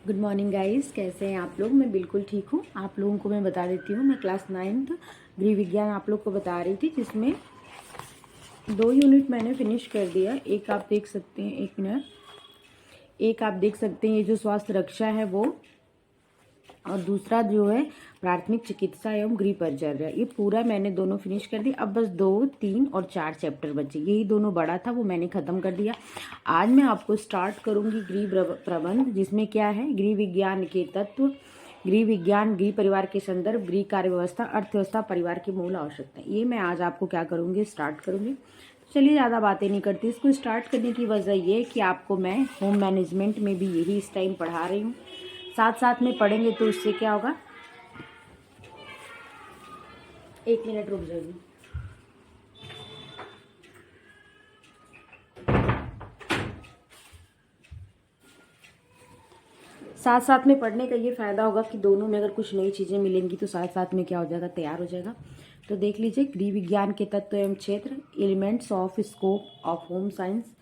Good morning guys, कैसे हैं आप लोग। मैं बिल्कुल ठीक हूँ। आप लोगों को मैं बता देती हूँ, मैं क्लास 9th गृह विज्ञान आप लोग को बता रही थी, जिसमें 2 यूनिट मैंने फिनिश कर दिया। एक आप देख सकते हैं, एक मिनट, एक आप देख सकते हैं ये जो स्वास्थ्य रक्षा है वो, और दूसरा जो है प्राथमिक चिकित्सा एवं गृह परिचर्या। ये पूरा मैंने दोनों फिनिश कर दिया। अब बस 2, 3 और 4 चैप्टर बचे। यही दोनों बड़ा था, वो मैंने खत्म कर दिया। आज मैं आपको स्टार्ट करूंगी गृह प्रबंध, जिसमें क्या है, गृह विज्ञान के तत्व, गृह विज्ञान, गृह परिवार के संदर्भ, गृह कार्य व्यवस्था, अर्थव्यवस्था, परिवार की मूल आवश्यकता। ये मैं आज आपको क्या करूंगी, स्टार्ट करूंगी। चलिए, ज़्यादा बातें नहीं करती। इसको स्टार्ट करने की वजह ये है कि आपको मैं होम मैनेजमेंट में भी यही इस टाइम पढ़ा रही हूँ। साथ साथ में पढ़ेंगे तो इससे क्या होगा, एक मिनट रुक जाइए। साथ साथ में पढ़ने का ये फायदा होगा कि दोनों में अगर कुछ नई चीज़ें मिलेंगी तो साथ साथ में क्या हो जाएगा, तैयार हो जाएगा। तो देख लीजिए, गृह विज्ञान के तत्व एवं क्षेत्र, elements of scope of home science.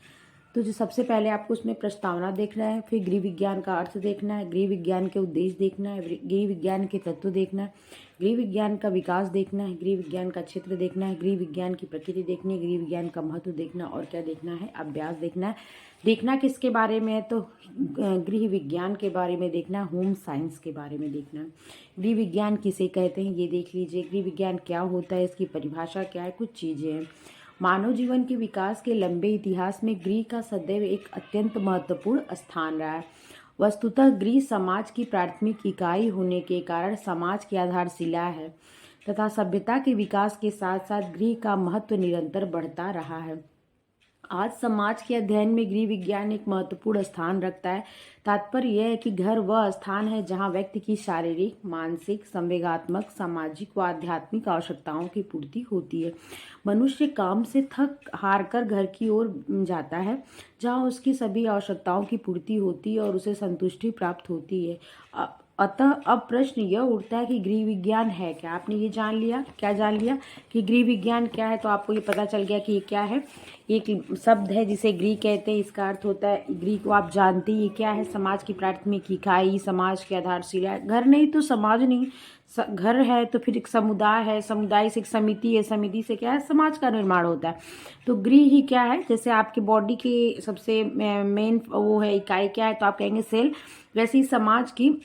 तो जो सबसे पहले आपको उसमें प्रस्तावना देखना है, फिर गृह विज्ञान का अर्थ देखना है, गृह विज्ञान के उद्देश्य देखना है, गृह विज्ञान के तत्व देखना है, गृह विज्ञान का विकास देखना है, गृह विज्ञान का क्षेत्र देखना है, गृह विज्ञान की प्रकृति देखनी है, गृह विज्ञान का महत्व देखना, और क्या देखना है, अभ्यास देखना है। देखना किसके बारे में है, तो गृह विज्ञान के बारे में देखना, होम साइंस के बारे में देखना। गृह विज्ञान किसे कहते हैं ये देख लीजिए, गृह विज्ञान क्या होता है, इसकी परिभाषा क्या है, कुछ चीज़ें हैं। मानव जीवन के विकास के लंबे इतिहास में गृह का सदैव एक अत्यंत महत्वपूर्ण स्थान रहा है। वस्तुतः गृह समाज की प्राथमिक इकाई होने के कारण समाज की आधारशिला है तथा सभ्यता के विकास के साथ साथ गृह का महत्व निरंतर बढ़ता रहा है। आज समाज के अध्ययन में गृह विज्ञान एक महत्वपूर्ण स्थान रखता है। तात्पर्य यह है कि घर वह स्थान है जहां व्यक्ति की शारीरिक, मानसिक, संवेगात्मक, सामाजिक व आध्यात्मिक आवश्यकताओं की पूर्ति होती है। मनुष्य काम से थक हार कर घर की ओर जाता है, जहां उसकी सभी आवश्यकताओं की पूर्ति होती है और उसे संतुष्टि प्राप्त होती है। अतः अब प्रश्न यह उठता है कि गृह विज्ञान है क्या। आपने ये जान लिया, क्या जान लिया कि गृह विज्ञान क्या है, तो आपको ये पता चल गया कि ये क्या है। एक शब्द है जिसे गृह कहते हैं, इसका अर्थ होता है, गृह को आप जानते हैं ये क्या है, समाज की प्राथमिक इकाई, समाज की आधारशिला। घर नहीं तो समाज नहीं, घर है तो फिर एक समुदाय है, समुदाय से एक समिति है, समिति से क्या है, समाज का निर्माण होता है। तो गृह ही क्या है, जैसे आपके बॉडी की सबसे मेन वो है इकाई क्या है, तो आप कहेंगे सेल। वैसे ही समाज की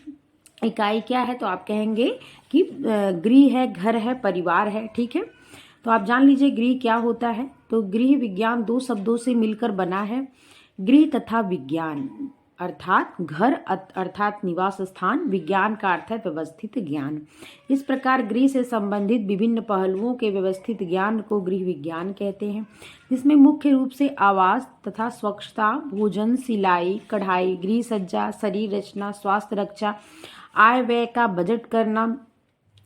इकाई क्या है, तो आप कहेंगे कि गृह है, घर है, परिवार है। ठीक है, तो आप जान लीजिए गृह क्या होता है। तो गृह विज्ञान 2 शब्दों से मिलकर बना है, गृह तथा विज्ञान, अर्थात घर अर्थात निवास स्थान, विज्ञान का अर्थ है व्यवस्थित ज्ञान। इस प्रकार गृह से संबंधित विभिन्न पहलुओं के व्यवस्थित ज्ञान को गृह विज्ञान कहते हैं, जिसमें मुख्य रूप से आवास तथा स्वच्छता, भोजन, सिलाई, कढ़ाई, गृह सज्जा, शरीर रचना, स्वास्थ्य रक्षा, आय व्यय का बजट करना,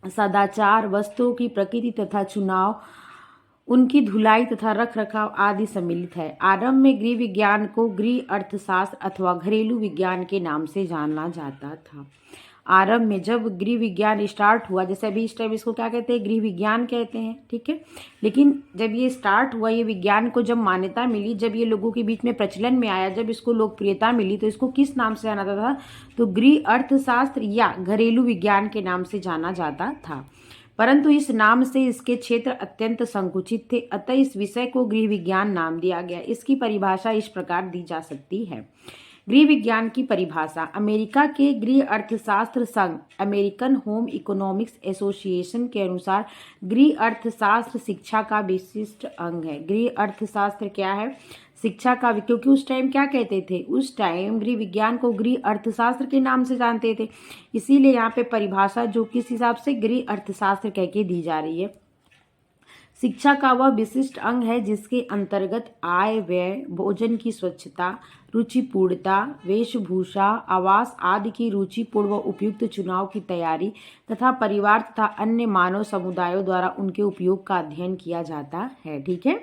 सदाचार, वस्तुओं की प्रकृति तथा चुनाव, उनकी धुलाई तथा रख रखाव आदि सम्मिलित है। आरंभ में गृह विज्ञान को गृह अर्थशास्त्र अथवा घरेलू विज्ञान के नाम से जाना जाता था। आरंभ में जब गृह विज्ञान स्टार्ट हुआ, जैसे अभी इस टाइम इसको क्या कहते हैं, गृह विज्ञान कहते हैं। ठीक है, लेकिन जब ये स्टार्ट हुआ, ये विज्ञान को जब मान्यता मिली, जब ये लोगों के बीच में प्रचलन में आया, जब इसको लोकप्रियता मिली, तो इसको किस नाम से जाना जाता था, तो गृह अर्थशास्त्र या घरेलू विज्ञान के नाम से जाना जाता था। परंतु इस नाम से इसके क्षेत्र अत्यंत संकुचित थे, अतः इस विषय को गृह विज्ञान नाम दिया गया। इसकी परिभाषा इस प्रकार दी जा सकती है। गृह विज्ञान की परिभाषा, अमेरिका के गृह अर्थशास्त्र संघ, अमेरिकन होम इकोनॉमिक्स एसोसिएशन के अनुसार गृह अर्थशास्त्र शिक्षा का विशिष्ट अंग है। गृह अर्थशास्त्र क्या है, शिक्षा का, क्योंकि उस टाइम क्या कहते थे, उस टाइम गृह विज्ञान को गृह अर्थशास्त्र के नाम से जानते थे, इसीलिए यहाँ पे परिभाषा जो किस हिसाब से गृह अर्थशास्त्र कह के दी जा रही है। शिक्षा का वह विशिष्ट अंग है जिसके अंतर्गत आय व्यय, भोजन की स्वच्छता, रुचिपूर्णता, वेशभूषा, आवास आदि की रुचिपूर्ण व उपयुक्त चुनाव की तैयारी तथा परिवार तथा अन्य मानव समुदायों द्वारा उनके उपयोग का अध्ययन किया जाता है। ठीक है,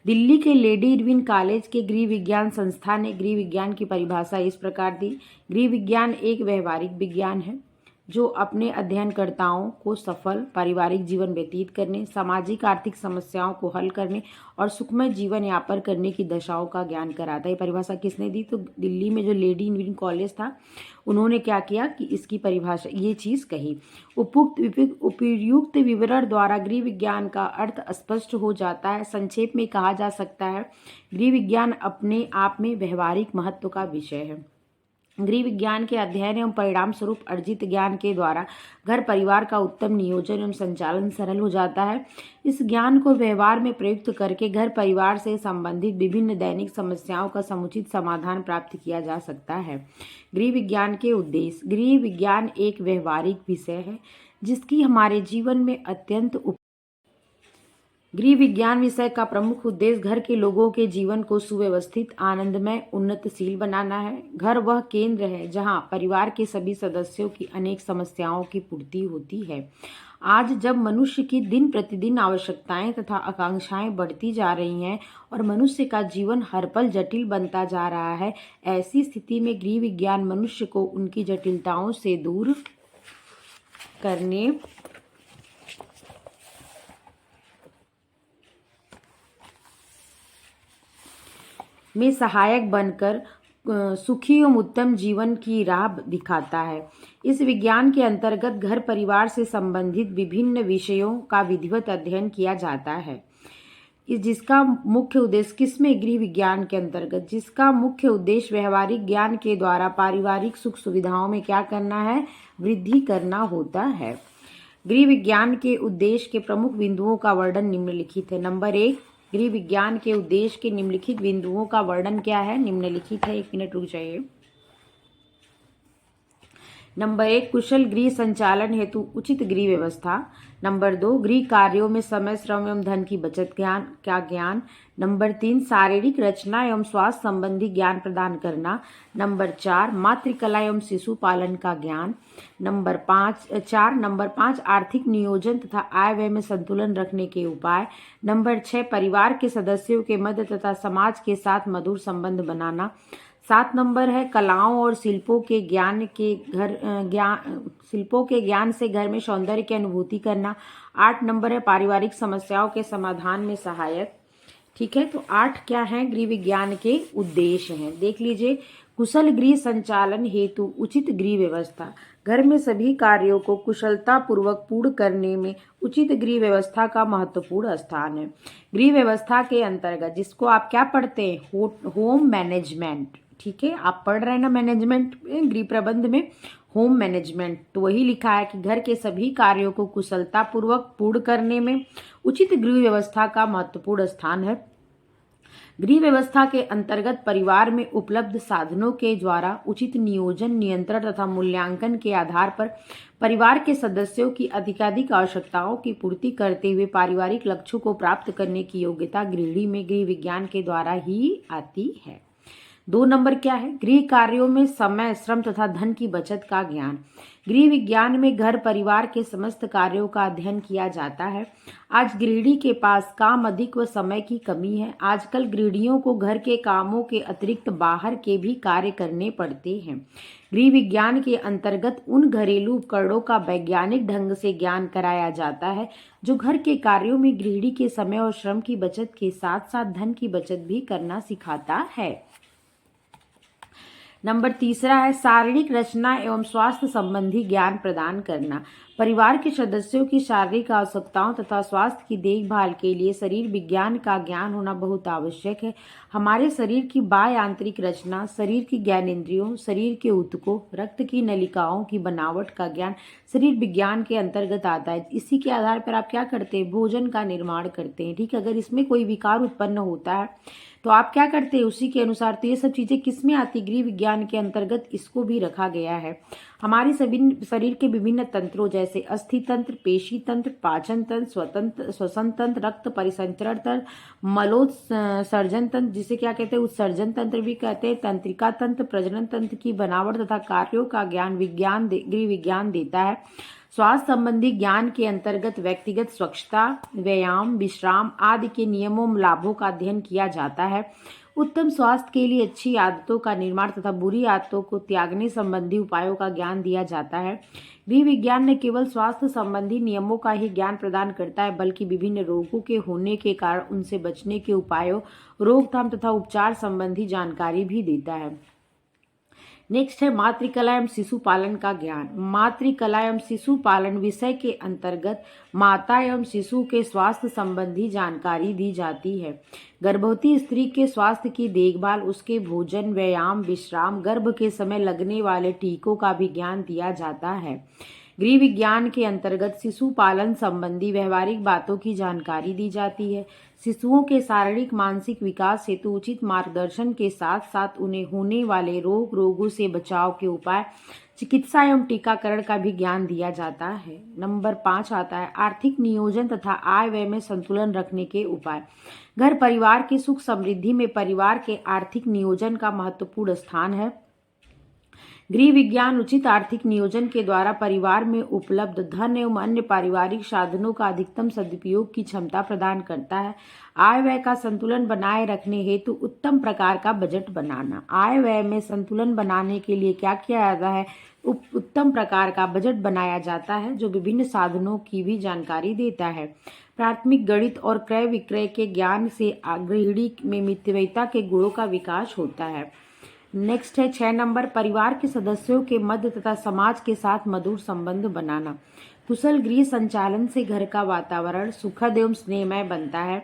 दिल्ली के लेडी इरविन कॉलेज के गृह विज्ञान संस्थान ने गृह विज्ञान की परिभाषा इस प्रकार दी। गृह विज्ञान एक व्यवहारिक विज्ञान है जो अपने अध्ययनकर्ताओं को सफल पारिवारिक जीवन व्यतीत करने, सामाजिक आर्थिक समस्याओं को हल करने और सुखमय जीवन यापन करने की दशाओं का ज्ञान कराता है। ये परिभाषा किसने दी? तो दिल्ली में जो लेडी इंजीनियरिंग कॉलेज था उन्होंने क्या किया कि इसकी परिभाषा ये चीज़ कही। उपर्युक्त विवरण द्वारा गृह विज्ञान का अर्थ स्पष्ट हो जाता है। संक्षेप में कहा जा सकता है, गृह विज्ञान अपने आप में व्यवहारिक महत्व का विषय है। गृह विज्ञान के अध्ययन एवं परिणाम स्वरूप अर्जित ज्ञान के द्वारा घर परिवार का उत्तम नियोजन एवं संचालन सरल हो जाता है। इस ज्ञान को व्यवहार में प्रयुक्त करके घर परिवार से संबंधित विभिन्न दैनिक समस्याओं का समुचित समाधान प्राप्त किया जा सकता है। गृह विज्ञान के उद्देश्य। गृह विज्ञान एक व्यवहारिक विषय है जिसकी हमारे जीवन में अत्यंत गृह विज्ञान विषय का प्रमुख उद्देश्य घर के लोगों के जीवन को सुव्यवस्थित, आनंदमय, उन्नतशील बनाना है। घर वह केंद्र है जहां परिवार के सभी सदस्यों की अनेक समस्याओं की पूर्ति होती है। आज जब मनुष्य की दिन प्रतिदिन आवश्यकताएं तथा आकांक्षाएं बढ़ती जा रही हैं और मनुष्य का जीवन हर पल जटिल बनता जा रहा है, ऐसी स्थिति में गृह विज्ञान मनुष्य को उनकी जटिलताओं से दूर करने में सहायक बनकर सुखी एवं उत्तम जीवन की राह दिखाता है। इस विज्ञान के अंतर्गत घर परिवार से संबंधित विभिन्न विषयों का विधिवत अध्ययन किया जाता है। जिसका मुख्य उद्देश्य किसमें? गृह विज्ञान के अंतर्गत जिसका मुख्य उद्देश्य व्यवहारिक ज्ञान के द्वारा पारिवारिक सुख सुविधाओं में क्या करना है? वृद्धि करना होता है। गृह विज्ञान के उद्देश्य के प्रमुख बिंदुओं का वर्णन निम्नलिखित है। नंबर 1, गृह विज्ञान के उद्देश्य के निम्नलिखित बिंदुओं का वर्णन क्या है? निम्नलिखित है। 1 मिनट रुक जाइए। नंबर 1, कुशल गृह संचालन हेतु उचित गृह व्यवस्था। नंबर 2, गृह कार्यों में समय, श्रम एवं धन की बचत का ज्ञान। नंबर 3, शारीरिक रचना एवं स्वास्थ्य संबंधी ज्ञान प्रदान करना। नंबर 4, मातृकला एवं शिशु पालन का ज्ञान। नंबर 5, आर्थिक नियोजन तथा आय व्यय में संतुलन रखने के उपाय। नंबर 6, परिवार के सदस्यों के मध्य तथा समाज के साथ मधुर संबंध बनाना। 7 नंबर है कलाओं और शिल्पों के ज्ञान से घर में सौंदर्य की अनुभूति करना। 8 नंबर है पारिवारिक समस्याओं के समाधान में सहायक। ठीक है, तो 8 क्या है? गृह विज्ञान के उद्देश्य हैं। देख लीजिए, कुशल गृह संचालन हेतु उचित गृह व्यवस्था। घर में सभी कार्यों को कुशलता पूर्वक पूर्ण करने में उचित गृह व्यवस्था का महत्वपूर्ण स्थान है। गृह व्यवस्था के अंतर्गत जिसको आप क्या पढ़ते हैं? Home management. ठीक है, आप पढ़ रहे हैं ना मैनेजमेंट में, गृह प्रबंध में होम मैनेजमेंट, तो वही लिखा है कि घर के सभी कार्यों को कुशलता पूर्वक पूर्ण करने में उचित गृह व्यवस्था का महत्वपूर्ण स्थान है। गृह व्यवस्था के अंतर्गत परिवार में उपलब्ध साधनों के द्वारा उचित नियोजन, नियंत्रण तथा मूल्यांकन के आधार पर परिवार के सदस्यों की अधिकाधिक आवश्यकताओं की पूर्ति करते हुए पारिवारिक लक्ष्यों को प्राप्त करने की योग्यता गृहिणी में गृह विज्ञान के द्वारा ही आती है। 2 नंबर क्या है? गृह कार्यों में समय, श्रम तथा धन की बचत का ज्ञान। गृह विज्ञान में घर परिवार के समस्त कार्यों का अध्ययन किया जाता है। आज गृहिणी के पास काम अधिक व समय की कमी है। आजकल गृहिणियों को घर के कामों के अतिरिक्त बाहर के भी कार्य करने पड़ते हैं। गृह विज्ञान के अंतर्गत उन घरेलू उपकरणों का वैज्ञानिक ढंग से ज्ञान कराया जाता है जो घर के कार्यों में गृहिणी के समय और श्रम की बचत के साथ साथ धन की बचत भी करना सिखाता है। नंबर 3 है शारीरिक रचना एवं स्वास्थ्य संबंधी ज्ञान प्रदान करना। परिवार के सदस्यों की शारीरिक आवश्यकताओं तथा स्वास्थ्य की देखभाल के लिए शरीर विज्ञान का ज्ञान होना बहुत आवश्यक है। हमारे शरीर की बाह्य आंतरिक रचना, शरीर की ज्ञानेंद्रियों, शरीर के ऊतकों, रक्त की नलिकाओं की बनावट का ज्ञान शरीर विज्ञान के अंतर्गत आता है। इसी के आधार पर आप क्या करते हैं? भोजन का निर्माण करते हैं। ठीक है, अगर इसमें कोई विकार उत्पन्न होता है तो आप क्या करते हैं? उसी के अनुसार। तो ये सब चीजें किसमें आती? गृह विज्ञान के अंतर्गत इसको भी रखा गया है। हमारी सभी शरीर के विभिन्न तंत्रों जैसे अस्थि तंत्र, पेशी तंत्र, पाचन तंत्र, श्वसन तंत्र, रक्त परिसंचरण तंत्र, मलोत्सर्जन तंत्र जिसे क्या कहते हैं? उत्सर्जन तंत्र भी कहते हैं, तंत्रिका तंत्र, प्रजनन तंत्र की बनावट तथा कार्यों का ज्ञान गृह विज्ञान देता है। स्वास्थ्य संबंधी ज्ञान के अंतर्गत व्यक्तिगत स्वच्छता, व्यायाम, विश्राम आदि के नियमों लाभों का अध्ययन किया जाता है। उत्तम स्वास्थ्य के लिए अच्छी आदतों का निर्माण तथा बुरी आदतों को त्यागने संबंधी उपायों का ज्ञान दिया जाता है। गृह विज्ञान न केवल स्वास्थ्य संबंधी नियमों का ही ज्ञान प्रदान करता है, बल्कि विभिन्न रोगों के होने के कारण उनसे बचने के उपायों, रोकथाम तथा उपचार संबंधी जानकारी भी देता है। नेक्स्ट है मातृकला एवं शिशु पालन का ज्ञान। मातृकला एवं शिशु पालन विषय के अंतर्गत माता एवं शिशु के स्वास्थ्य संबंधी जानकारी दी जाती है। गर्भवती स्त्री के स्वास्थ्य की देखभाल, उसके भोजन, व्यायाम, विश्राम, गर्भ के समय लगने वाले टीकों का भी ज्ञान दिया जाता है। गृह विज्ञान के अंतर्गत शिशु पालन संबंधी व्यवहारिक बातों की जानकारी दी जाती है। शिशुओं के शारीरिक मानसिक विकास हेतु उचित मार्गदर्शन के साथ साथ उन्हें होने वाले रोगों से बचाव के उपाय, चिकित्सा एवं टीकाकरण का भी ज्ञान दिया जाता है। नंबर 5 आता है आर्थिक नियोजन तथा आय व्यय में संतुलन रखने के उपाय। घर परिवार की सुख समृद्धि में परिवार के आर्थिक नियोजन का महत्वपूर्ण स्थान है। गृह विज्ञान उचित आर्थिक नियोजन के द्वारा परिवार में उपलब्ध धन एवं अन्य पारिवारिक साधनों का अधिकतम सदुपयोग की क्षमता प्रदान करता है। आय व्यय का संतुलन बनाए रखने हेतु उत्तम प्रकार का बजट बनाना। आय व्यय में संतुलन बनाने के लिए क्या किया जाता है? उत्तम प्रकार का बजट बनाया जाता है, जो विभिन्न साधनों की भी जानकारी देता है। प्राथमिक गणित और क्रय विक्रय के ज्ञान से गृहिणी में मितव्ययिता के गुणों का विकास होता है। नेक्स्ट है 6 नंबर परिवार के सदस्यों के मध्य तथा समाज के साथ मधुर संबंध बनाना। कुशल गृह संचालन से घर का वातावरण सुखद एवं स्नेहमय बनता है।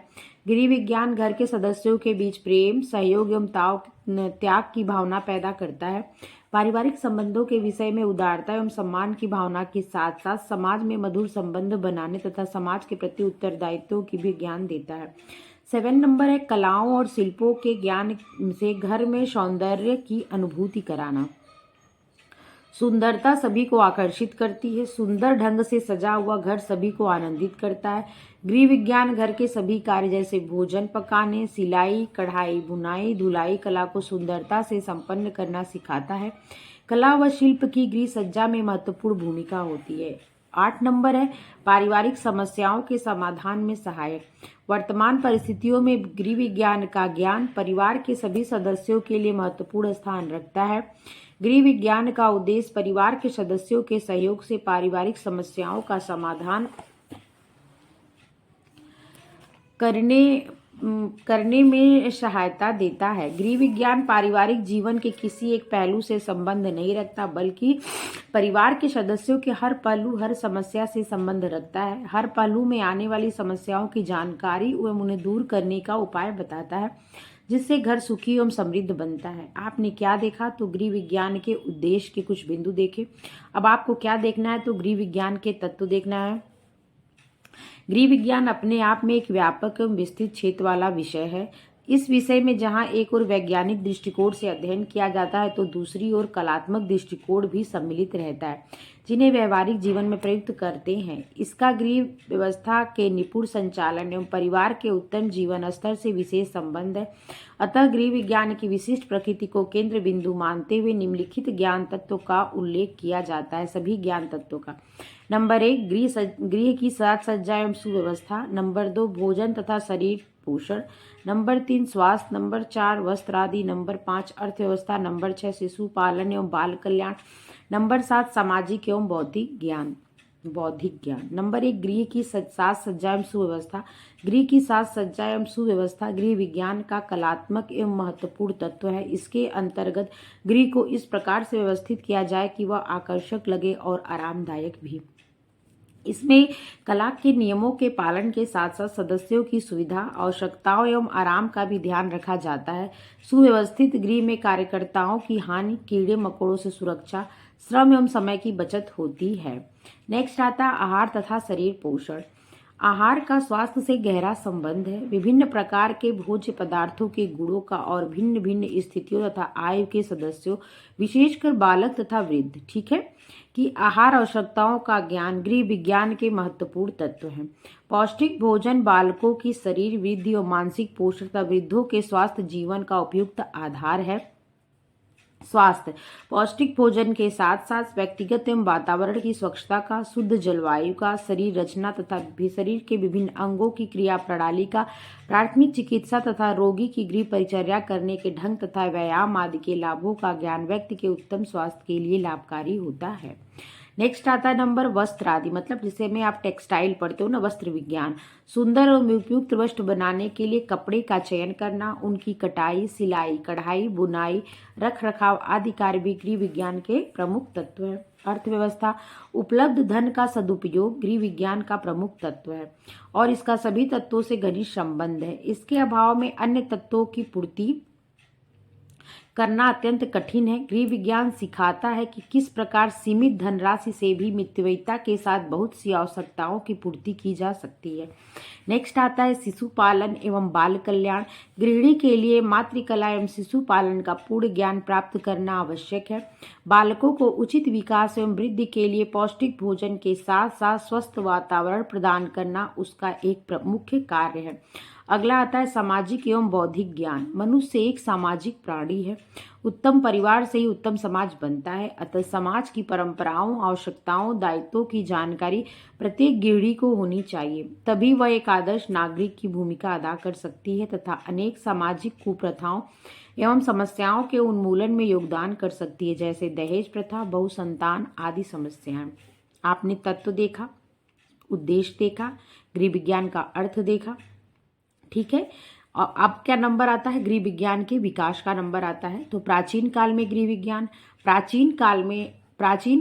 गृह विज्ञान घर के सदस्यों के बीच प्रेम, सहयोग एवं त्याग की भावना पैदा करता है। पारिवारिक संबंधों के विषय में उदारता एवं सम्मान की भावना के साथ साथ समाज में मधुर संबंध बनाने तथा समाज के प्रति उत्तरदायित्वों की भी ज्ञान देता है। 7 नंबर है कलाओं और शिल्पों के ज्ञान से घर में सौंदर्य की अनुभूति कराना। सुंदरता सभी को आकर्षित करती है। सुंदर ढंग से सजा हुआ घर सभी को आनंदित करता है। गृह विज्ञान घर के सभी कार्य जैसे भोजन पकाने, सिलाई, कढ़ाई, बुनाई, धुलाई कला को सुंदरता से संपन्न करना सिखाता है। कला व शिल्प की गृह सज्जा में महत्वपूर्ण भूमिका होती है। 8 नंबर है पारिवारिक समस्याओं के समाधान में सहायक। वर्तमान परिस्थितियों में गृह विज्ञान का ज्ञान परिवार के सभी सदस्यों के लिए महत्वपूर्ण स्थान रखता है। गृह विज्ञान का उद्देश्य परिवार के सदस्यों के सहयोग से पारिवारिक समस्याओं का समाधान करने में सहायता देता है। गृह विज्ञान पारिवारिक जीवन के किसी एक पहलू से संबंध नहीं रखता, बल्कि परिवार के सदस्यों के हर पहलू, हर समस्या से संबंध रखता है। हर पहलू में आने वाली समस्याओं की जानकारी एवं उन्हें दूर करने का उपाय बताता है, जिससे घर सुखी एवं समृद्ध बनता है। आपने क्या देखा? तो गृह विज्ञान के उद्देश्य के कुछ बिंदु देखे। अब आपको क्या देखना है? तो गृह विज्ञान के तत्व देखना है। गृह विज्ञान अपने आप में एक व्यापक एवं विस्तृत क्षेत्र वाला विषय है। इस विषय में जहां एक ओर वैज्ञानिक दृष्टिकोण से अध्ययन किया जाता है, तो दूसरी ओर कलात्मक दृष्टिकोण भी सम्मिलित रहता है, जिन्हें व्यवहारिक जीवन में प्रयुक्त करते हैं। इसका गृह व्यवस्था के निपुण संचालन एवं परिवार के उत्तम जीवन स्तर से विशेष संबंध है। अतः गृह विज्ञान की विशिष्ट प्रकृति को केंद्र बिंदु मानते हुए निम्नलिखित ज्ञान तत्वों का उल्लेख किया जाता है। सभी ज्ञान तत्वों का। नंबर 1 गृह की साज सज्जा एवं सुव्यवस्था। नंबर 2 भोजन तथा शरीर पोषण। नंबर 3 स्वास्थ्य। नंबर 4 वस्त्र आदि। नंबर 5 अर्थव्यवस्था। नंबर 6 शिशु पालन एवं बाल कल्याण। नंबर 7 सामाजिक एवं बौद्धिक ज्ञान। नंबर 1 गृह की साज सज्जा एवं सुव्यवस्था। गृह की साज सज्जा एवं सुव्यवस्था गृह विज्ञान का कलात्मक एवं महत्वपूर्ण तत्व है। इसके अंतर्गत गृह को इस प्रकार से व्यवस्थित किया जाए कि वह आकर्षक लगे और आरामदायक भी। इसमें कला के नियमों के पालन के साथ साथ सदस्यों की सुविधा, आवश्यकताओं एवं आराम का भी ध्यान रखा जाता है। सुव्यवस्थित गृह में कार्यकर्ताओं की हानि, कीड़े मकोड़ों से सुरक्षा, श्रम एवं समय की बचत होती है। नेक्स्ट आता आहार तथा शरीर पोषण। आहार का स्वास्थ्य से गहरा संबंध है। विभिन्न प्रकार के भोज्य पदार्थों के गुणों का और भिन्न भिन्न स्थितियों तथा आयु के सदस्यों, विशेषकर बालक तथा वृद्ध, ठीक है, कि आहार आवश्यकताओं का ज्ञान गृह विज्ञान के महत्वपूर्ण तत्व हैं। पौष्टिक भोजन बालकों की शरीर वृद्धि और मानसिक पोषण तथा वृद्धों के स्वास्थ्य जीवन का उपयुक्त आधार है। स्वास्थ्य, पौष्टिक भोजन के साथ साथ व्यक्तिगत एवं वातावरण की स्वच्छता का, शुद्ध जलवायु का, शरीर रचना तथा शरीर के विभिन्न अंगों की क्रिया प्रणाली का, प्राथमिक चिकित्सा तथा रोगी की गृह परिचर्या करने के ढंग तथा व्यायाम आदि के लाभों का ज्ञान व्यक्ति के उत्तम स्वास्थ्य के लिए लाभकारी होता है। नेक्स्ट आता है नंबर वस्त्र आदि, मतलब जिसे में आप टेक्सटाइल पढ़ते हो ना, वस्त्र विज्ञान। सुंदर और उपयुक्त वस्त्र बनाने के लिए कपड़े का चयन करना, उनकी कटाई, सिलाई, कढ़ाई, बुनाई, रख रखाव आदि कार्य भी गृह विज्ञान के प्रमुख तत्व है। अर्थव्यवस्था, उपलब्ध धन का सदुपयोग गृह विज्ञान का प्रमुख तत्व है और इसका सभी तत्वों से घनिष्ठ संबंध है। इसके अभाव में अन्य तत्वों की पूर्ति करना अत्यंत कठिन है। गृह विज्ञान सिखाता है कि किस प्रकार सीमित धनराशि से भी मितव्ययिता के साथ बहुत सी आवश्यकताओं की पूर्ति की जा सकती है। नेक्स्ट आता है शिशु पालन एवं बाल कल्याण। गृहिणी के लिए मातृकला एवं शिशु पालन का पूर्ण ज्ञान प्राप्त करना आवश्यक है। बालकों को उचित विकास एवं वृद्धि के लिए पौष्टिक भोजन के साथ साथ स्वस्थ वातावरण प्रदान करना उसका एक मुख्य कार्य है। अगला आता है सामाजिक एवं बौद्धिक ज्ञान। मनुष्य एक सामाजिक प्राणी है। उत्तम परिवार से ही उत्तम समाज बनता है। अतः समाज की परंपराओं, आवश्यकताओं, दायित्वों की जानकारी प्रत्येक गृहिणी को होनी चाहिए, तभी वह एक आदर्श नागरिक की भूमिका अदा कर सकती है तथा अनेक सामाजिक कुप्रथाओं एवं समस्याओं के उन्मूलन में योगदान कर सकती है, जैसे दहेज प्रथा, बहुसंतान आदि समस्याएं। आपने तत्व देखा, उद्देश्य देखा, गृह विज्ञान का अर्थ देखा, ठीक है। और अब क्या नंबर आता है? गृह विज्ञान के विकास का नंबर आता है। तो प्राचीन काल में गृह विज्ञान, प्राचीन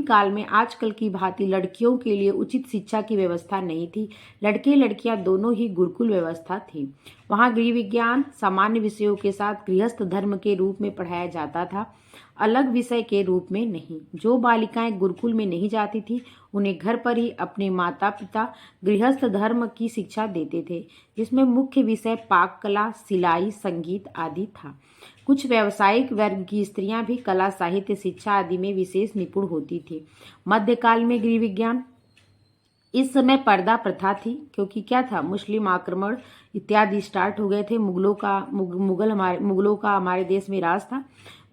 काल में आजकल की भांति लड़कियों के लिए उचित शिक्षा की व्यवस्था नहीं थी। लड़के लड़कियां दोनों ही गुरुकुल व्यवस्था थी। वहां गृह विज्ञान सामान्य विषयों के साथ गृहस्थ धर्म के रूप में पढ़ाया जाता था, अलग विषय के रूप में नहीं। जो बालिकाएं गुरुकुल में नहीं जाती थी उन्हें घर पर ही अपने माता पिता गृहस्थ धर्म की शिक्षा देते थे, जिसमें मुख्य विषय पाक कला, सिलाई, संगीत आदि था। कुछ व्यावसायिक वर्ग की स्त्रियां भी कला, साहित्य, शिक्षा आदि में विशेष निपुण होती थी। मध्यकाल में गृह विज्ञान, इस समय पर्दा प्रथा थी, क्योंकि क्या था, मुस्लिम आक्रमण इत्यादि स्टार्ट हो गए थे। मुगलों का हमारे देश में राज था,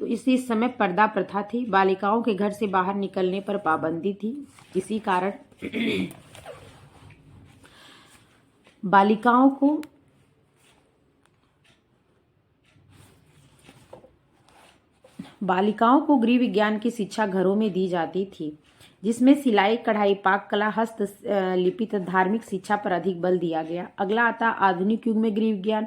तो इसी समय पर्दा प्रथा थी। बालिकाओं के घर से बाहर निकलने पर पाबंदी थी। इसी कारण बालिकाओं को गृह विज्ञान की शिक्षा घरों में दी जाती थी, जिसमें सिलाई, कढ़ाई, पाक कला, हस्त लिपि तथा धार्मिक शिक्षा पर अधिक बल दिया गया। अगला आता आधुनिक युग में गृह विज्ञान।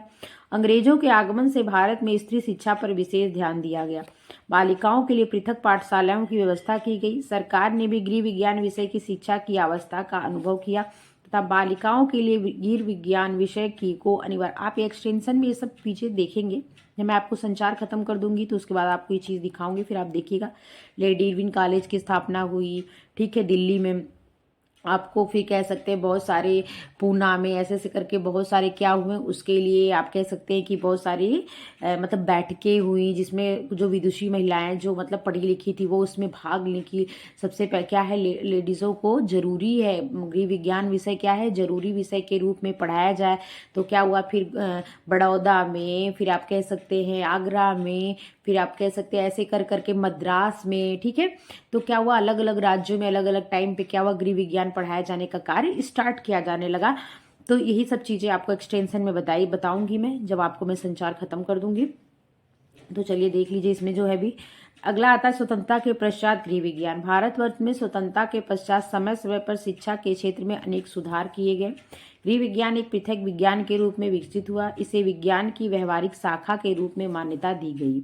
अंग्रेजों के आगमन से भारत में स्त्री शिक्षा पर विशेष ध्यान दिया गया। बालिकाओं के लिए पृथक पाठशालाओं की व्यवस्था की गई। सरकार ने भी गृह विज्ञान विषय की शिक्षा की आवश्यकता का अनुभव किया तथा बालिकाओं के लिए गृह विज्ञान विषय को अनिवार्य। आप एक्सटेंशन में ये सब पीछे देखेंगे, जब मैं आपको संचार खत्म कर दूंगी तो उसके बाद आपको ये चीज़ दिखाऊंगी, फिर आप देखिएगा। लेडी इरविन कॉलेज की स्थापना हुई, ठीक है, दिल्ली में। आपको फिर कह सकते हैं बहुत सारे पूना में ऐसे करके बहुत सारे क्या हुए, उसके लिए आप कह सकते हैं कि बहुत सारी मतलब बैठकें हुई, जिसमें जो विदुषी महिलाएं जो मतलब पढ़ी लिखी थी वो उसमें भाग ली कि सबसे पहले क्या है, लेडीज़ों को जरूरी है गृह विज्ञान विषय क्या है, जरूरी विषय के रूप में पढ़ाया जाए। तो क्या हुआ फिर बड़ौदा में, फिर आप कह सकते हैं आगरा में, फिर आप कह सकते हैं ऐसे कर करके मद्रास में, ठीक है। तो क्या हुआ, अलग अलग राज्यों में अलग अलग टाइम पे क्या हुआ, गृह विज्ञान पढ़ाया जाने का कार्य स्टार्ट किया जाने लगा। तो यही सब चीज़ें आपको एक्सटेंशन में बताऊंगी मैं, जब आपको मैं संचार खत्म कर दूंगी। तो चलिए देख लीजिए इसमें जो है भी। अगला आता है स्वतंत्रता के पश्चात गृह विज्ञान। भारतवर्ष में स्वतंत्रता के पश्चात समय समय पर शिक्षा के क्षेत्र में अनेक सुधार किए गए। गृह विज्ञान एक पृथक विज्ञान के रूप में विकसित हुआ। इसे विज्ञान की व्यवहारिक शाखा के रूप में मान्यता दी गई।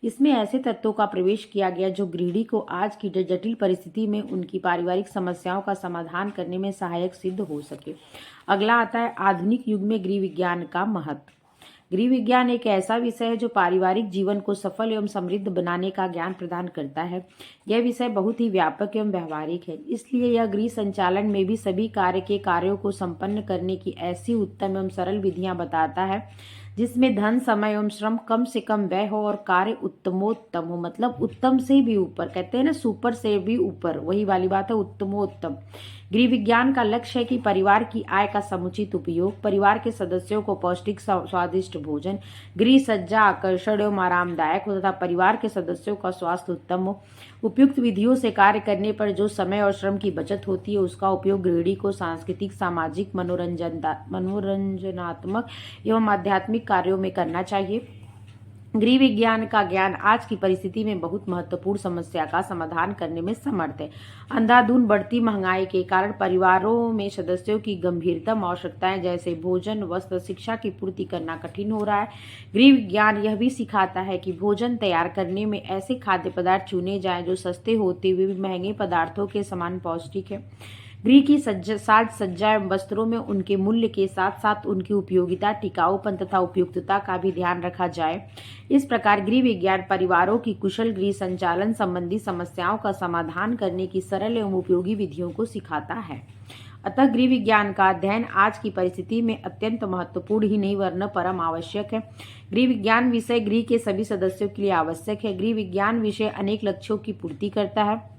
इसमें ऐसे तत्वों का प्रवेश किया गया जो गृहिणी को आज की जटिल परिस्थिति में उनकी पारिवारिक समस्याओं का समाधान करने में सहायक सिद्ध हो सके। अगला आता है आधुनिक युग में गृह विज्ञान का महत्व। गृह विज्ञान एक ऐसा विषय है जो पारिवारिक जीवन को सफल एवं समृद्ध बनाने का ज्ञान प्रदान करता है। यह विषय बहुत ही व्यापक एवं व्यवहारिक है, इसलिए यह गृह संचालन में भी सभी कार्यों को संपन्न करने की ऐसी उत्तम एवं सरल विधियां बताता है जिसमें धन, समय एवं श्रम कम से कम व्यय हो और कार्य उत्तमोत्तम हो, मतलब उत्तम से भी ऊपर, कहते हैं ना सुपर से भी ऊपर, वही वाली बात है उत्तमोत्तम। गृह विज्ञान का लक्ष्य है कि परिवार की आय का समुचित उपयोग, परिवार के सदस्यों को पौष्टिक स्वादिष्ट भोजन, गृह सज्जा आकर्षण एवं आरामदायक हो तथा परिवार के सदस्यों का स्वास्थ्य उत्तम हो। उपयुक्त विधियों से कार्य करने पर जो समय और श्रम की बचत होती है उसका उपयोग गृहिणी को सांस्कृतिक, सामाजिक, मनोरंजनात्मक एवं आध्यात्मिक कार्यों में करना चाहिए। गृह विज्ञान का ज्ञान आज की परिस्थिति में बहुत महत्वपूर्ण समस्या का समाधान करने में समर्थ है। अंधाधुंध बढ़ती महंगाई के कारण परिवारों में सदस्यों की गंभीरतम आवश्यकताएं जैसे भोजन, वस्त्र, शिक्षा की पूर्ति करना कठिन हो रहा है। गृह विज्ञान यह भी सिखाता है कि भोजन तैयार करने में ऐसे खाद्य पदार्थ चुने जाएं जो सस्ते होते हुए भी महंगे पदार्थों के समान पौष्टिक है। गृह की साज सज्जा एवं वस्त्रों में उनके मूल्य के साथ साथ उनकी उपयोगिता, टिकाऊपन तथा उपयुक्तता का भी ध्यान रखा जाए। इस प्रकार गृह विज्ञान परिवारों की कुशल गृह संचालन संबंधी समस्याओं का समाधान करने की सरल एवं उपयोगी विधियों को सिखाता है। अतः गृह विज्ञान का अध्ययन आज की परिस्थिति में अत्यंत महत्वपूर्ण ही नहीं वरन परम आवश्यक है। गृह विज्ञान विषय गृह के सभी सदस्यों के लिए आवश्यक है। गृह विज्ञान विषय अनेक लक्ष्यों की पूर्ति करता है।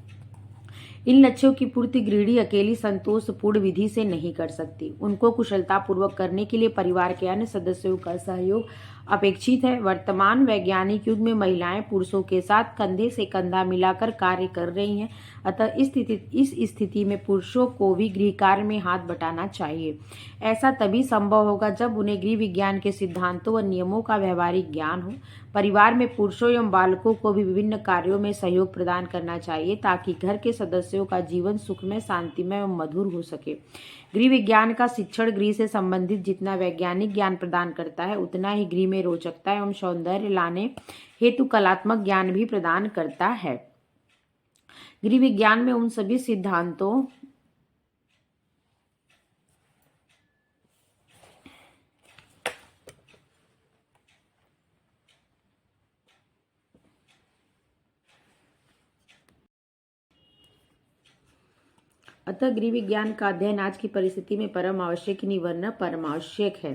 इन लक्ष्यों की पूर्ति गृहिणी अकेली संतोषपूर्ण विधि से नहीं कर सकती। उनको कुशलतापूर्वक करने के लिए परिवार के अन्य सदस्यों का सहयोग अपेक्षित है। वर्तमान वैज्ञानिक युग में महिलाएं पुरुषों के साथ कंधे से कंधा मिलाकर कार्य कर रही हैं। अतः इस स्थिति में पुरुषों को भी गृह कार्य में हाथ बटाना चाहिए। ऐसा तभी संभव होगा जब उन्हें गृह विज्ञान के सिद्धांतों व नियमों का व्यवहारिक ज्ञान हो। परिवार में पुरुषों एवं बालकों को भी विभिन्न कार्यों में सहयोग प्रदान करना चाहिए ताकि घर के सदस्यों का जीवन सुखमय, शांतिमय एवं मधुर हो सके। गृह विज्ञान का शिक्षण गृह से संबंधित जितना वैज्ञानिक ज्ञान प्रदान करता है उतना ही गृह में रोचकता एवं सौंदर्य लाने हेतु कलात्मक ज्ञान भी प्रदान करता है। गृह विज्ञान में उन सभी सिद्धांतों अतः गृह विज्ञान का अध्ययन आज की परिस्थिति में परम आवश्यक नहीं वरन परमावश्यक है।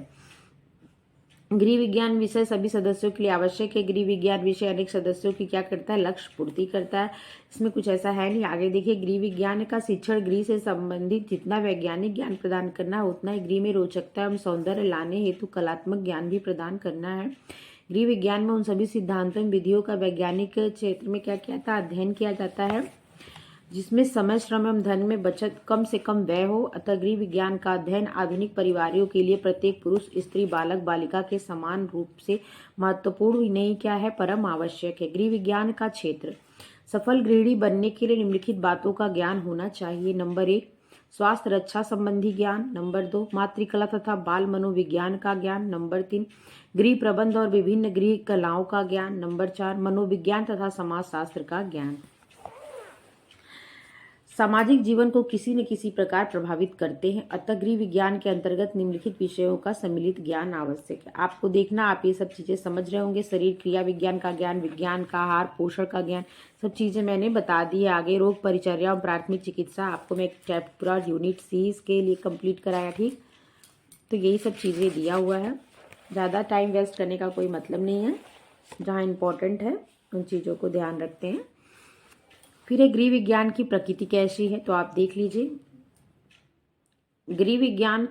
गृह विज्ञान विषय सभी सदस्यों के लिए आवश्यक है। गृह विज्ञान विषय अनेक सदस्यों की क्या करता है, लक्ष्य पूर्ति करता है। इसमें कुछ ऐसा है नहीं। आगे देखिए, गृह विज्ञान का शिक्षण गृह से संबंधित जितना वैज्ञानिक ज्ञान प्रदान करना है उतना ही गृह में रोचकता एवं सौंदर्य लाने हेतु कलात्मक ज्ञान भी प्रदान करना है। गृह विज्ञान में उन सभी सिद्धांतों एवं विधियों का वैज्ञानिक क्षेत्र में क्या किया था, अध्ययन किया जाता है जिसमें समय, श्रम एवं धन में बचत, कम से कम व्यय हो। अतः गृह विज्ञान का अध्ययन आधुनिक परिवारों के लिए प्रत्येक पुरुष, स्त्री, बालक, बालिका के समान रूप से महत्वपूर्ण ही नहीं क्या है, परम आवश्यक है। गृह विज्ञान का क्षेत्र। सफल गृहिणी बनने के लिए निम्नलिखित बातों का ज्ञान होना चाहिए। नंबर 1, स्वास्थ्य रक्षा संबंधी ज्ञान। नंबर 2, मातृकला तथा बाल मनोविज्ञान का ज्ञान। नंबर 3, गृह प्रबंध और विभिन्न गृह कलाओं का ज्ञान। नंबर 4, मनोविज्ञान तथा समाजशास्त्र का ज्ञान। सामाजिक जीवन को किसी न किसी प्रकार प्रभावित करते हैं। अतः गृह विज्ञान के अंतर्गत निम्नलिखित विषयों का सम्मिलित ज्ञान आवश्यक है। आपको देखना, आप ये सब चीजें समझ रहे होंगे। शरीर क्रिया विज्ञान का ज्ञान, विज्ञान का आहार पोषण का ज्ञान, सब चीजें मैंने बता दी है। आगे रोग परिचर्या और प्राथमिक चिकित्सा आपको मैं एक चैप्टर पूरा यूनिट सी इसके लिए कंप्लीट कराया, ठीक। तो यही सब चीजें दिया हुआ है। ज़्यादा टाइम वेस्ट करने का कोई मतलब नहीं है। जहाँ इम्पोर्टेंट है उन चीज़ों को ध्यान रखते हैं। फिर एक गृह विज्ञान की प्रकृति कैसी है तो आप देख लीजिए। गृह विज्ञान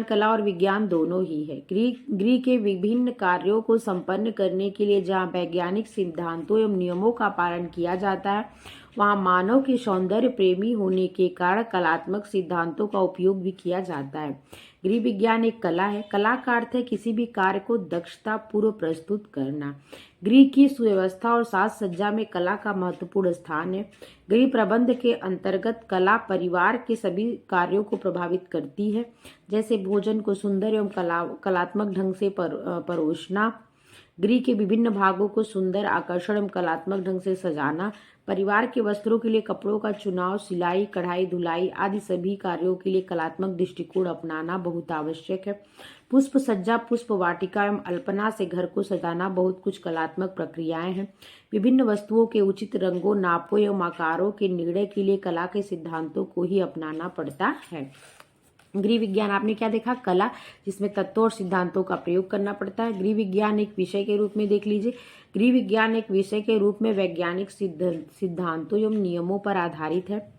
कला और विज्ञान दोनों ही है। गृह के विभिन्न कार्यों को संपन्न करने के लिए जहाँ वैज्ञानिक सिद्धांतों एवं नियमों का पालन किया जाता है वहाँ मानव के सौंदर्य प्रेमी होने के कारण कलात्मक सिद्धांतों का उपयोग भी किया जाता है। गृह विज्ञान एक कला है। कला का अर्थ है किसी भी कार्य को दक्षता पूर्वक प्रस्तुत करना। गृह की सुव्यवस्था और साज सज्जा में कला का महत्वपूर्ण स्थान है। गृह प्रबंध के अंतर्गत कला परिवार के सभी कार्यों को प्रभावित करती है, जैसे भोजन को सुंदर एवं कलात्मक ढंग से परोसना, गृह के विभिन्न भागों को सुंदर, आकर्षण एवं कलात्मक ढंग से सजाना, परिवार के वस्त्रों के लिए कपड़ों का चुनाव, सिलाई, कढ़ाई, धुलाई आदि सभी कार्यों के लिए कलात्मक दृष्टिकोण अपनाना बहुत आवश्यक है। पुष्प सज्जा, पुष्प वाटिका एवं अल्पना से घर को सजाना बहुत कुछ कलात्मक प्रक्रियाएं हैं। विभिन्न वस्तुओं के उचित रंगों, नापों एवं आकारों के निर्णय के लिए कला के सिद्धांतों को ही अपनाना पड़ता है। गृह विज्ञान आपने क्या देखा? कला, जिसमें तत्वों और सिद्धांतों का प्रयोग करना पड़ता है। गृह विज्ञान एक विषय के रूप में देख लीजिए। गृह विज्ञान एक विषय के रूप में वैज्ञानिक सिद्धांतों एवं नियमों पर आधारित है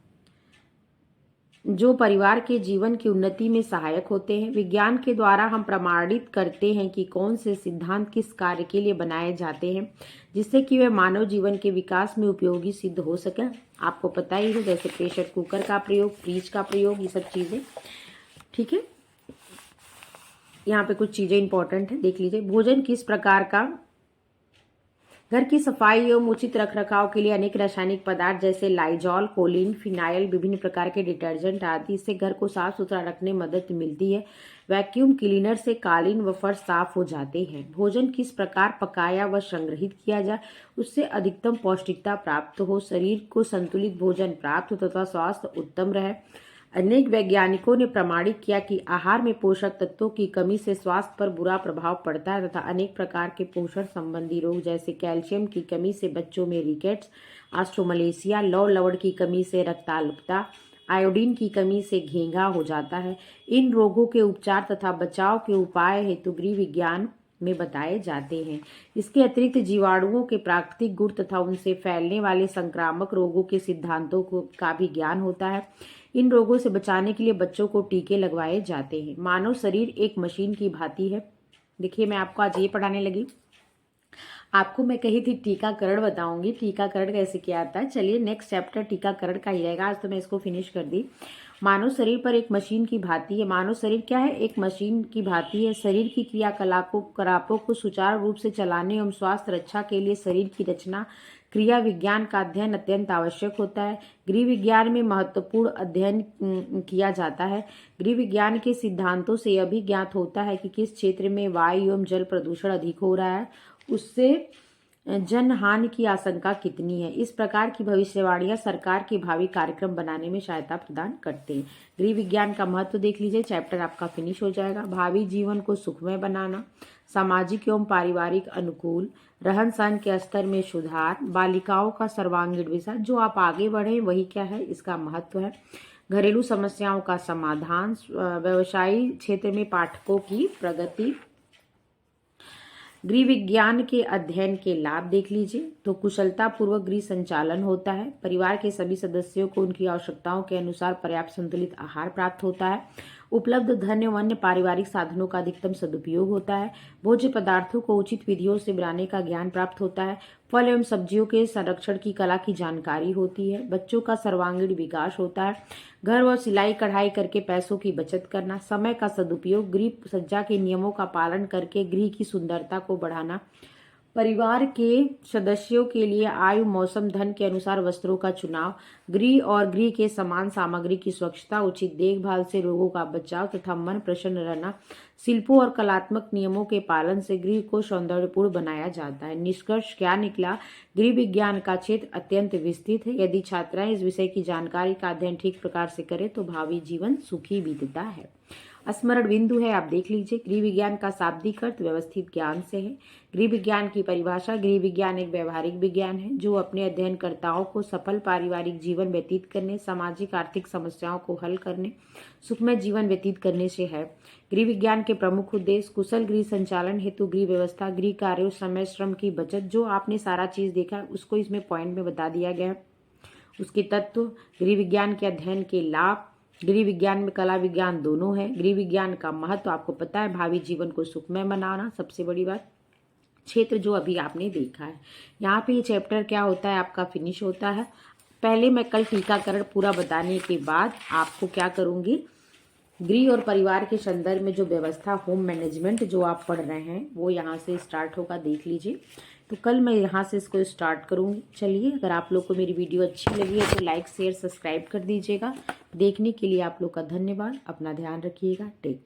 जो परिवार के जीवन की उन्नति में सहायक होते हैं। विज्ञान के द्वारा हम प्रमाणित करते हैं कि कौन से सिद्धांत किस कार्य के लिए बनाए जाते हैं, जिससे कि वे मानव जीवन के विकास में उपयोगी सिद्ध हो सके। आपको पता ही है, जैसे प्रेशर कुकर का प्रयोग, फ्रिज का प्रयोग, ये सब चीजें। ठीक है, यहाँ पे कुछ चीजें इंपॉर्टेंट है, देख लीजिए। भोजन किस प्रकार का? घर की सफाई एवं उचित रखरखाव के लिए अनेक रासायनिक पदार्थ जैसे लाइजॉल, कोलिन, फिनाइल, विभिन्न प्रकार के डिटर्जेंट आदि से घर को साफ सुथरा रखने में मदद मिलती है। वैक्यूम क्लीनर से कालीन व फर्श साफ हो जाते हैं। भोजन किस प्रकार पकाया व संग्रहित किया जाए उससे अधिकतम पौष्टिकता प्राप्त हो, शरीर को संतुलित भोजन प्राप्त हो तथा स्वास्थ्य उत्तम रहे। अनेक वैज्ञानिकों ने प्रमाणित किया कि आहार में पोषक तत्वों की कमी से स्वास्थ्य पर बुरा प्रभाव पड़ता है तथा अनेक प्रकार के पोषण संबंधी रोग जैसे कैल्शियम की कमी से बच्चों में रिकेट्स, ऑस्ट्रोमलेशिया, लौह लवण की कमी से रक्ताल्पता, आयोडीन की कमी से घेंघा हो जाता है। इन रोगों के उपचार तथा बचाव के उपाय हेतु गृह विज्ञान में बताए जाते हैं। इसके अतिरिक्त जीवाणुओं के प्राकृतिक गुण तथा उनसे फैलने वाले संक्रामक रोगों के सिद्धांतों का भी ज्ञान होता है। इन रोगों से बचाने के लिए बच्चों को टीके लगवाए जाते हैं। मानव शरीर एक मशीन की भांति है। देखिए, मैं आपको आज ये पढ़ाने लगी। आपको मैं कही थी टीकाकरण बताऊंगी, टीकाकरण कैसे किया जाता है। चलिए, नेक्स्ट चैप्टर टीकाकरण का ही रहेगा। आज तो मैं इसको फिनिश कर दी। मानव शरीर पर एक मशीन की भांति है। मानव शरीर क्या है? एक मशीन की भांति है। शरीर की क्रियाकलापों को सुचारू रूप से चलाने एवं स्वास्थ्य रक्षा के लिए शरीर की रचना क्रिया विज्ञान का अध्ययन अत्यंत आवश्यक होता है। गृह विज्ञान में महत्वपूर्ण अध्ययन किया जाता है। गृह विज्ञान के सिद्धांतों से यह भी ज्ञात होता है कि किस क्षेत्र में वायु एवं जल प्रदूषण अधिक हो रहा है, उससे जन हानि की आशंका कितनी है। इस प्रकार की भविष्यवाणियां सरकार के भावी कार्यक्रम बनाने में सहायता प्रदान करते हैं। गृह विज्ञान का महत्व देख लीजिए, चैप्टर आपका फिनिश हो जाएगा। भावी जीवन को सुखमय बनाना, सामाजिक एवं पारिवारिक अनुकूल, रहन सहन के स्तर में सुधार, बालिकाओं का सर्वांगीण विकास, जो आप आगे बढ़े वही क्या है, इसका महत्व है। घरेलू समस्याओं का समाधान, व्यवसायी क्षेत्र में पाठकों की प्रगति। गृह विज्ञान के अध्ययन के लाभ देख लीजिए। तो कुशलता पूर्वक गृह संचालन होता है। परिवार के सभी सदस्यों को उनकी आवश्यकताओं के अनुसार पर्याप्त संतुलित आहार प्राप्त होता है। उपलब्ध धन एवं अन्य पारिवारिक साधनों का अधिकतम सदुपयोग होता है। भोज्य पदार्थों को उचित विधियों से बनाने का ज्ञान प्राप्त होता है। फल एवं सब्जियों के संरक्षण की कला की जानकारी होती है। बच्चों का सर्वांगीण विकास होता है। घर व सिलाई कढ़ाई करके पैसों की बचत करना, समय का सदुपयोग, गृह सज्जा के नियमों का पालन करके गृह की सुंदरता को बढ़ाना, परिवार के सदस्यों के लिए आयु, मौसम, धन के अनुसार वस्त्रों का चुनाव, गृह और गृह के समान सामग्री की स्वच्छता, उचित देखभाल से रोगों का बचाव तथा मन प्रसन्न रहना, शिल्पों और कलात्मक नियमों के पालन से गृह को सौंदर्यपूर्ण बनाया जाता है। निष्कर्ष क्या निकला? गृह विज्ञान का क्षेत्र अत्यंत विस्तृत है। यदि छात्राएं इस विषय की जानकारी का अध्ययन ठीक प्रकार से करें तो भावी जीवन सुखी बीतता है। स्मरण बिंदु है, आप देख लीजिए। गृह विज्ञान का शाब्दिक अर्थ व्यवस्थित ज्ञान से है। गृह विज्ञान की परिभाषा, गृह विज्ञान एक व्यवहारिक विज्ञान है जो अपने अध्ययनकर्ताओं को सफल पारिवारिक जीवन व्यतीत करने, सामाजिक आर्थिक समस्याओं को हल करने, सुखमय जीवन व्यतीत करने से है। गृह विज्ञान के प्रमुख उद्देश्य कुशल गृह संचालन हेतु गृह व्यवस्था, गृह कार्यों, समय, श्रम की बचत, जो आपने सारा चीज देखा उसको इसमें पॉइंट में बता दिया गया है। उसके तत्व, गृह विज्ञान के अध्ययन के लाभ, गृह विज्ञान में कला विज्ञान दोनों है। गृह विज्ञान का महत्व आपको पता है, भावी जीवन को सुखमय बनाना, सबसे बड़ी बात। क्षेत्र जो अभी आपने देखा है, यहाँ पे ये चैप्टर क्या होता है आपका फिनिश होता है। पहले मैं कल टीकाकरण पूरा बताने के बाद आपको क्या करूँगी, गृह और परिवार के संदर्भ में जो व्यवस्था, होम मैनेजमेंट जो आप पढ़ रहे हैं वो यहाँ से स्टार्ट होगा, देख लीजिए। तो कल मैं यहाँ से इसको स्टार्ट करूँगी। चलिए, अगर आप लोग को मेरी वीडियो अच्छी लगी है तो लाइक शेयर सब्सक्राइब कर दीजिएगा। देखने के लिए आप लोग का धन्यवाद। अपना ध्यान रखिएगा। Take care.